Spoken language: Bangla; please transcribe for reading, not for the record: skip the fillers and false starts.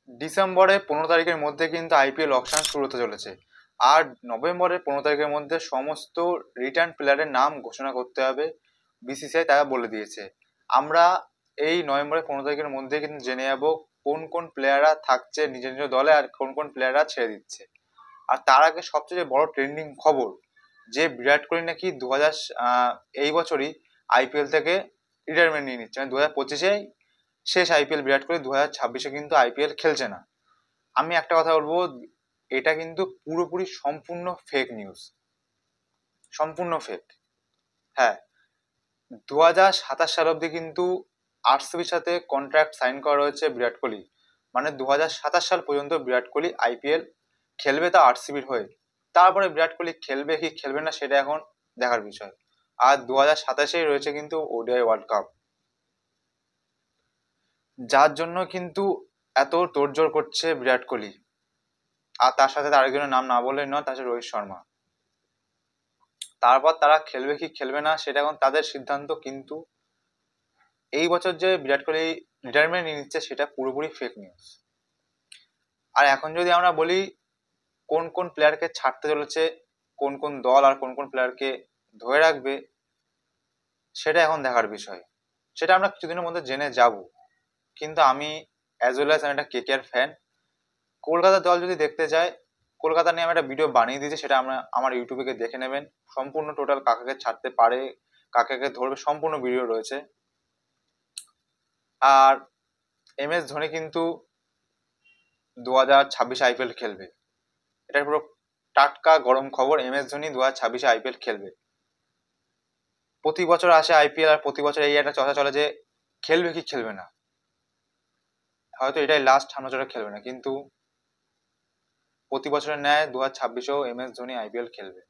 ডিসেম্বরের 15 তারিখের মধ্যে কিন্তু আইপিএল অকশন শুরু হতে চলেছে। আর নভেম্বরের 15 তারিখের মধ্যে সমস্ত রিটার্ন প্লেয়ারের নাম ঘোষণা করতে হবে, বিসিসিআই তারা বলে দিয়েছে। আমরা এই নভেম্বরের 15 তারিখের মধ্যে কিন্তু জেনে যাবো কোন কোন প্লেয়াররা থাকছে নিজ নিজ দলে আর কোন কোন প্লেয়াররা ছেড়ে দিচ্ছে। আর তার আগে সবচেয়ে বড় ট্রেন্ডিং খবর যে বিরাট কোহলি নাকি এই বছরই আইপিএল থেকে রিটায়ারমেন্ট নিয়ে নিচ্ছে, মানে 2025-এ শেষ আইপিএল বিরাট কোহলি, 2026-এ কিন্তু আইপিএল খেলছে না। আমি একটা কথা বলবো, এটা কিন্তু পুরোপুরি সম্পূর্ণ ফেক নিউজ, সম্পূর্ণ ফেক। হ্যাঁ, 2027 সাল অব্দি কিন্তু আরসিবির সাথে কন্ট্রাক্ট সাইন করা রয়েছে বিরাট কোহলি, মানে 2027 সাল পর্যন্ত বিরাট কোহলি আইপিএল খেলবে, তা আরসিবির হয়ে। তারপরে বিরাট কোহলি খেলবে কি খেলবে না সেটা এখন দেখার বিষয়। আর 2027-এই রয়েছে কিন্তু ওডিআই ওয়ার্ল্ড কাপ, যার জন্য কিন্তু এত তোড়জোড় করছে বিরাট কোহলি। আর তার সাথে আরেকজনের নাম না বললেই নয়, তার হচ্ছে রোহিত শর্মা। তারপর তারা খেলবে কি খেলবে না সেটা এখন তাদের সিদ্ধান্ত, কিন্তু এই বছর যে বিরাট কোহলি রিটায়ারমেন্ট নিয়ে নিচ্ছে সেটা পুরোপুরি ফেক নিউজ। আর এখন যদি আমরা বলি কোন কোন প্লেয়ারকে ছাড়তে চলেছে, কোন কোন দল আর কোন কোন প্লেয়ারকে ধরে রাখবে, সেটা এখন দেখার বিষয়। সেটা আমরা কিছুদিনের মধ্যে জেনে যাব। কিন্তু আমি অ্যাজ ওয়েল অ্যাজ আমি একটা কেকেআর ফ্যান। কলকাতা দল যদি দেখতে যায়, কলকাতা নিয়ে আমি একটা ভিডিও বানিয়ে দিয়েছি, সেটা আমার ইউটিউবে গিয়ে দেখে নেবেন। সম্পূর্ণ টোটাল কাকাকে ছাড়তে পারে, কাকাকে ধরবে, সম্পূর্ণ ভিডিও রয়েছে। আর MS ধোনি কিন্তু 2026 আইপিএল খেলবে, এটা পুরো টাটকা গরম খবর। MS ধোনি 2026 আইপিএল খেলবে। প্রতি বছর আসে আইপিএল, আর প্রতি বছর এই একটা চর্চা চলে যে খেলবে কি খেলবে না, হয়তো এটাই লাস্ট, সামনে বছরে খেলবে না, কিন্তু প্রতি বছরের ন্যায় 2026-এও MS ধোনি আইপিএল খেলবে।